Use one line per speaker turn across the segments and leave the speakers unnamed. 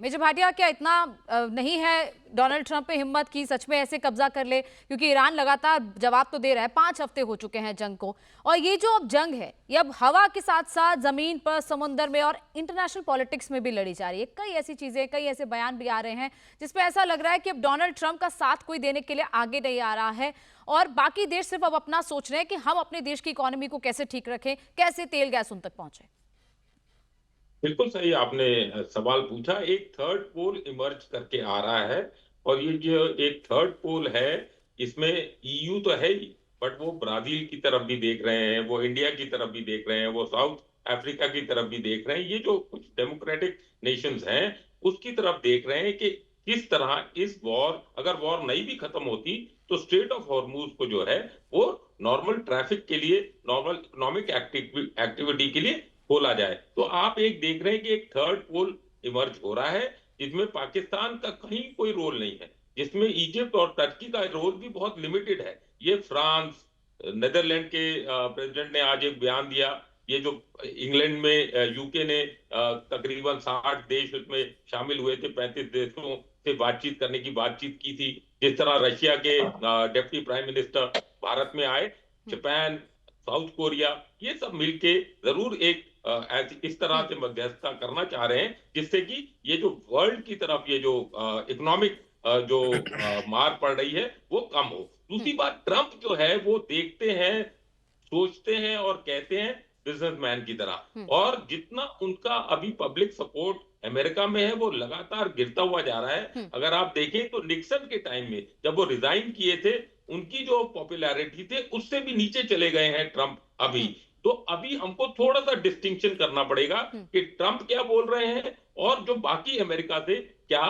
Major Bhatia, क्या इतना नहीं है डोनाल्ड ट्रंप पे हिम्मत की सच में ऐसे कब्जा कर ले? क्योंकि ईरान लगातार जवाब तो दे रहा है, 5 हफ्ते हो चुके हैं जंग को, और ये जो अब जंग है ये अब हवा के साथ साथ जमीन पर, समुद्र में और इंटरनेशनल पॉलिटिक्स में भी लड़ी जा रही है। कई ऐसी चीजें, कई ऐसे बयान भी आ रहे हैं जिसपे ऐसा लग रहा है कि अब डोनाल्ड ट्रंप का साथ कोई देने के लिए आगे नहीं आ रहा है और बाकी देश सिर्फ अब अपना सोच रहे हैं कि हम अपने देश की इकोनॉमी को कैसे ठीक रखें, कैसे तेल गैस उन तक पहुंचे।
बिल्कुल सही आपने सवाल पूछा। एक थर्ड पोल इमर्ज करके आ रहा है और ये जो एक थर्ड पोल है इसमें ईयू तो है ही, बट वो ब्राजील की तरफ भी देख रहे हैं, वो इंडिया की तरफ भी देख रहे हैं, वो साउथ अफ्रीका की तरफ भी देख रहे हैं। ये जो कुछ डेमोक्रेटिक नेशंस हैं उसकी तरफ देख रहे हैं कि किस तरह इस वॉर, अगर वॉर नहीं भी खत्म होती तो स्ट्रेट ऑफ हॉर्मूज को जो है वो नॉर्मल ट्रैफिक के लिए, नॉर्मल इकोनॉमिक एक्टिविटी के लिए खोला जाए। तो आप एक देख रहे हैं कि एक थर्ड पोल इमर्ज हो रहा है जिसमें पाकिस्तान का कहीं कोई रोल नहीं है, जिसमें इजिप्ट और टर्की का रोल भी बहुत लिमिटेड है। ये फ्रांस, नेदरलैंड के प्रेसिडेंट ने आज एक बयान दिया। ये जो इंग्लैंड में यूके ने तकरीबन 60 देश उसमें शामिल हुए थे, 35 देशों से बातचीत करने की बातचीत की थी। जिस तरह रशिया के डिप्टी प्राइम मिनिस्टर भारत में आए, जापान, साउथ कोरिया, ये सब मिलके जरूर एक इस तरह से मध्यस्थता करना चाह रहे हैं जिससे कि ये जो वर्ल्ड की तरफ ये जो इकोनॉमिक जो मार पड़ रही है वो कम हो। दूसरी बात, ट्रंप जो है वो देखते हैं, सोचते हैं और कहते हैं बिजनेसमैन की तरह, और जितना उनका अभी पब्लिक सपोर्ट अमेरिका में है वो लगातार गिरता हुआ जा रहा है। अगर आप देखें तो निक्सन के टाइम में जब वो रिजाइन किए थे, उनकी जो पॉपुलैरिटी थे उससे भी नीचे चले गए हैं ट्रंप अभी। तो अभी हमको थोड़ा सा डिस्टिंक्शन करना पड़ेगा कि ट्रंप क्या बोल रहे हैं और जो बाकी अमेरिका से क्या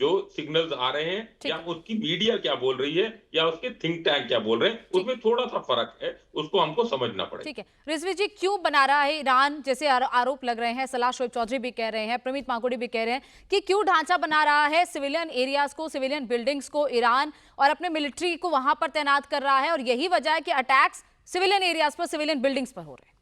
जो सिग्नल्स आ रहे हैं, या उसकी मीडिया क्या बोल रही है, या उसके थिंक टैंक क्या बोल रहे हैं, उसमें थोड़ा सा फर्क है, उसको हमको समझना पड़ेगा।
ठीक है रिजवी जी, क्यों बना रहा है ईरान, जैसे आरोप लग रहे हैं, सलाह शोएब चौधरी भी कह रहे हैं, प्रमित माकुड़ी भी कह रहे हैं कि क्यों ढांचा बना रहा है सिविलियन एरियाज को, सिविलियन बिल्डिंग्स को ईरान, और अपने मिलिट्री को वहां पर तैनात कर रहा है, और यही वजह है कि अटैक्स सिविलियन एरियाज पर, सिविलियन बिल्डिंग्स पर हो रहे हैं।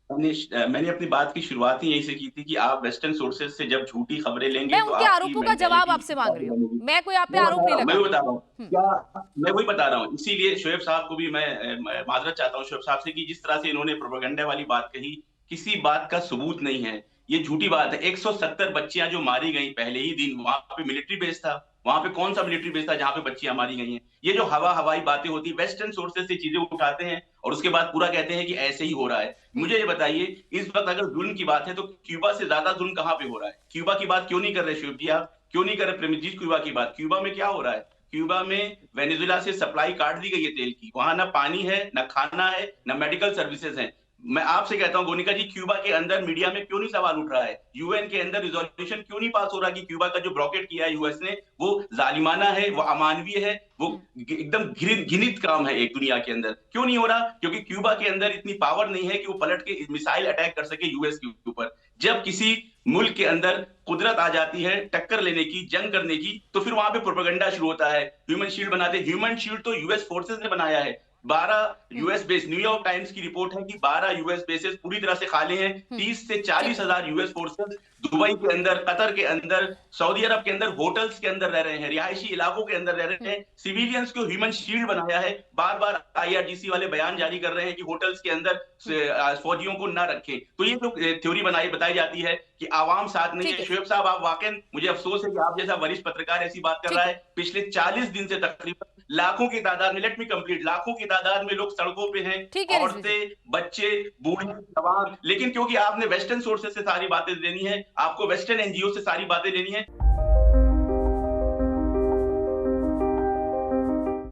मैंने अपनी बात की शुरुआत ही यही से की थी कि आप वेस्टर्न सोर्सेज से जब झूठी खबरें लेंगे
मैं
तो
उनके
आपकी
आरोपों का जवाब
मेंटालिटी
आपसे मांग रही हूँ, मैं कोई आप पे आरोप नहीं लगा
मैं बता रहा हूँ क्या, मैं वही बता रहा हूँ। इसीलिए शोएब साहब को भी मैं माजरत चाहता हूँ शोएब साहब से कि जिस तरह से इन्होंने प्रोपेगेंडा वाली बात कही, किसी बात का सबूत नहीं है, ये झूठी बात है। 170 बच्चियां जो मारी गई पहले ही दिन, वहां पे मिलिट्री बेस था, वहां पे कौन सा मिलिट्री बेस था जहां पे बच्चियां मारी गई हैं? ये जो हवाई बातें होती है, वेस्टर्न सोर्सेज से चीजें उठाते हैं और उसके बाद पूरा कहते हैं कि ऐसे ही हो रहा है। मुझे ये बताइए, इस वक्त अगर जुल्म की बात है तो क्यूबा से ज्यादा जुल्म कहां पे हो रहा है? क्यूबा की बात क्यों नहीं कर रहे शिव जी आप? क्यों नहीं कर रहे प्रेमजीत क्यूबा की बात? क्यूबा में क्या हो रहा है? क्यूबा में वेनेजुएला से सप्लाई काट दी गई है तेल की, वहां ना पानी है, ना खाना है, ना मेडिकल सर्विसेज है। मैं आपसे कहता हूं गोनिका जी, क्यूबा के अंदर मीडिया में क्यों नहीं सवाल उठ रहा है? यूएन के अंदर रिजोल्यूशन क्यों नहीं पास हो रहा कि क्यूबा का जो ब्लॉकेट किया है यूएस ने वो जालिमाना है, वो अमानवीय है, वो एकदम घृणित काम है एक दुनिया के अंदर? क्यों नहीं हो रहा? क्योंकि क्यूबा के अंदर इतनी पावर नहीं है कि वो पलट के मिसाइल अटैक कर सके यूएस के ऊपर। जब किसी मुल्क के अंदर कुदरत आ जाती है टक्कर लेने की, जंग करने की, तो फिर वहां पे प्रोपेगेंडा शुरू होता है, ह्यूमन शील्ड बनाते। ह्यूमन शील्ड तो यूएस फोर्सेस ने बनाया है। 12 यूएस बेस, न्यूयॉर्क टाइम्स की रिपोर्ट है कि 12 यूएस बेसेस पूरी तरह से खाली हैं। 30 से 40 हजार यूएस फोर्सेस दुबई के अंदर, कतर के अंदर, सऊदी अरब के अंदर होटल्स के अंदर रह रहे हैं, रिहायशी इलाकों के अंदर रह रहे हैं। सिविलियंस को ह्यूमन शील्ड बनाया है। बार बार आईआरजीसी वाले बयान जारी कर रहे हैं कि होटल्स के अंदर फौजियों को ना रखें। तो ये जो थ्योरी बताई जाती है कि आवाम साथ नहीं है, शोएब साहब आप वाकई, मुझे अफसोस है कि आप जैसा वरिष्ठ पत्रकार ऐसी बात कर रहा है। पिछले 40 दिन से तकरीबन लाखों की तादाद में, लेट मी कंप्लीट, लाखों की तादाद में लोग सड़कों पे हैं, औरतें, बच्चे, बूढ़े, जवान, लेकिन क्योंकि आपने वेस्टर्न सोर्सेज से सारी बातें लेनी है, आपको वेस्टर्न एनजीओ से सारी बातें लेनी है।